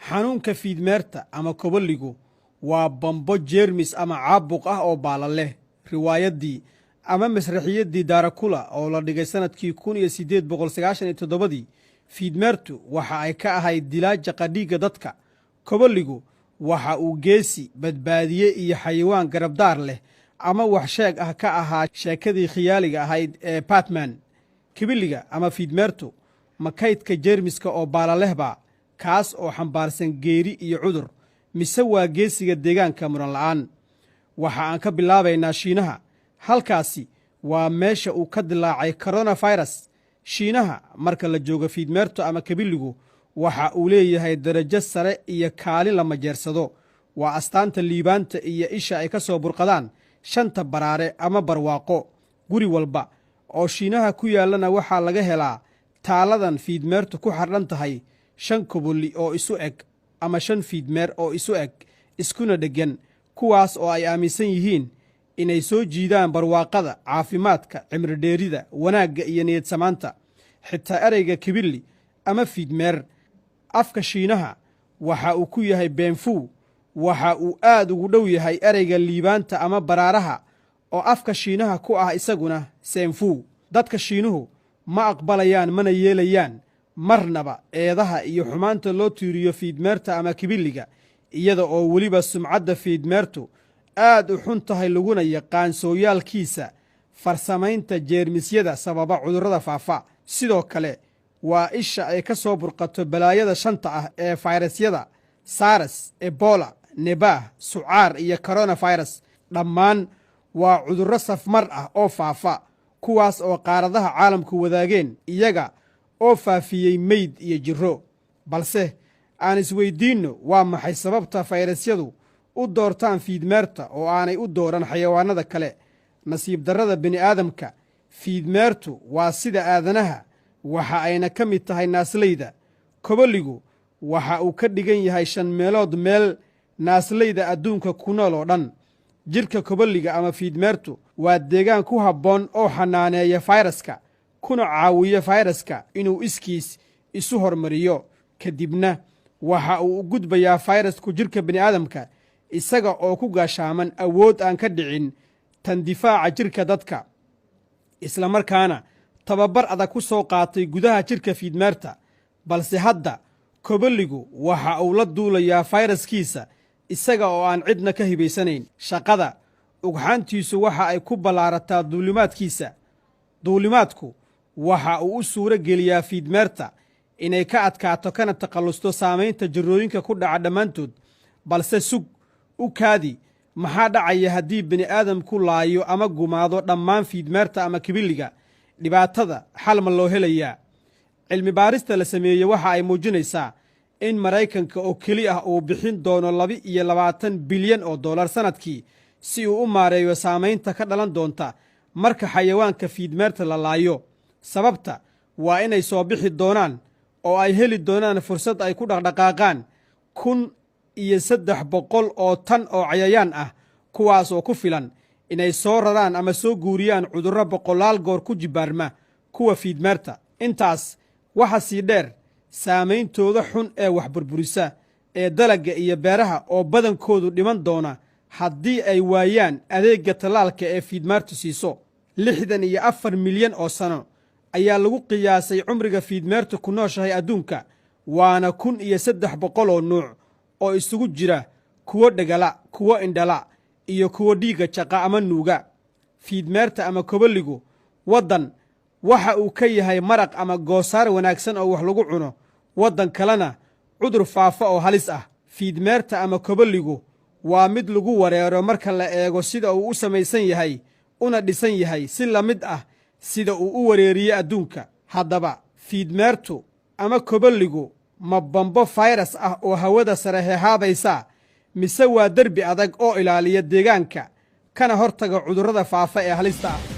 xanuunka fiidmeerta ama koboligu waa bambo jeermis ama caabuq ah oo baala leh. riwaayadii ama masraxiyadii Daarakula oo la dhigay sanadkii 1897 fiidmeertu waxa ay ka ahayd dilaaja qadhiiga dadka. koboligu waxa uu geesi badbaadiye iyo xayawaan garabdaar leh ama wax sheeg ah ka ahaa sheekadii khiyaaliga ahayd ee Batman. kibiliga ama fiidmeertu makaydka jeermiska oo baala lehba kaas oo xambaarsan geeri iyo cudur mise waa geesiga deegaanka muran la'aan. waxa aan ka bilaabaynaa Shiinaha. halkaasi waa meesha uu ka dilaacay coronavirus. Shiinaha marka la joogo fiidmeertu ama kabiligu waxa uu leeyahay darajo sare iyo kaalin la majeersado. waa astaanta liibaanta iyo isha ay ka soo burqadaan shanta baraare ama barwaaqo. guri walba oo Shiinaha ku yaalana waxaa laga helaa taaladan fiidmeertu ku xardhan tahay 5 koboli oo isu eg ama 5 fiidmeer oo isu eg iskuna dhegan, kuwaas oo ay aaminsan yihiin inay soo jiidaan barwaaqada, caafimaadka, cimri dheerida, wanaagga iyo niyad samaanta. xitaa ereyga kibili ama fiidmeer afka Shiinaha waxa uu ku yahay beenfu. waxa uu aad ugu dhow yahay ereyga liibaanta ama baraaraha oo afka Shiinaha ku ah isaguna senfu. dadka Shiinuhu ma aqbalayaan mana yeelayaan marnaba eedaha iyo xumaanta loo tiiriyo fiidmeerta ama kibiliga, iyada oo weliba sumcadda fiidmeertu aad u xun tahay laguna yaqaan sooyaalkiisa farsamaynta jeermisyada sababa cudurrada faafa. sidoo kale waa isha ay ka soo burqato balaayada shanta ah ee fayrasyada SARS, Ebola, Nebah, sucaar iyo coronavirus. dhammaan waa cudurro safmar ah oo faafa, kuwaas oo qaaradaha caalamku wadaageen iyaga oo faafiyey meyd iyo jirro. balse aan isweydiinno, waa maxay sababta fayrasyadu u doortaan fiidmeerta oo aanay u dooran xayawaanada kale? nasiib darrada bini'aadamka, fiidmeertu waa sida aadanaha, waxa ayna ka mid tahay naaslayda. koboligu waxa uu ka dhigan yahay 5 meelood meel naaslayda adduunka ku nool oo dhan. jirka koboliga ama fiidmeertu waa deegaan ku habboon oo xanaaneeya fayraska, kuna caawiya fayraska inuu iskiis isu hormariyo. kadibna waxa uu u gudbayaa fayrasku jirka bini'aadamka isaga oo ku gaashaaman awood aan ka dhicin tan difaaca jirka dadka, isla markaana tababar adag ku soo qaatay gudaha jirka fiidmeerta. balse hadda koboligu waxa uu la duulayaa fayraskiisa isaga oo aan cidna ka hibaysanayn. shaqada ugxaantiisu waxa ay ku ballaarataa duulimaadkiisa. duulimaadku waxa uu u suuro geliyaa fiidmeerta inay ka adkaato kana takhallusto saamaynta jirrooyinka ku dhaca dhammaantood. balse sug u kaadi, maxaa dhacaya haddii bini'aadamku laayo ama gumaado dhammaan fiidmeerta ama kibiliga? dhibaatada xal ma loo helayaa? cilmi baarista la sameeyey waxa ay muujinaysaa in Maraykanka oo keli ah uu bixin doono $22 bilyan sanadkii si uu u maareeyo saamaynta ka dhalan doonta marka xayawaanka fiidmeerta la laayo. sababta waa inay soo bixi doonaan oo ay heli doonaan fursad ay ku dhaqdhaqaaqaan 1,300 oo tan oo cayayaan ah, kuwaas oo ku filan inay soo raraan ama soo guuriyaan cudurro 100 goor ku jibaarma kuwa fiidmeerta. intaas waxa sii dheer saameyntooda xun ee wax burburisa ee dalagga iyo beeraha oo badankoodu dhiman doona haddii ay waayaan adeegga tallaalka ee fiidmeertu siiso. 64 milyan oo sano ayaa lagu qiyaasay cumriga fiidmeertu ku nooshahay adduunka, waana 1,300 oo nuuc oo isugu jira kuwo dhagala, kuwo indhala iyo kuwo dhiigga jaqa ama nuuga. fiidmeerta ama koboligu waddan waxa uu ka yahay maraq ama goosaar wanaagsan oo wax lagu cuno, waddan kalena cudur faafa oo halis ah. fiidmeerta ama koboligu waa mid lagu wareero marka la eego sida uu u samaysan yahay una dhisan yahay, si la mid ah sida uu u wareeriye adduunka. haddaba fiidmeertu ama koboligu ma bambo fayras ah oo hawada sare heehaabaysa, mise waa derbi adag oo ilaaliya deegaanka kana hortaga cudurrada faafa ee halista ah?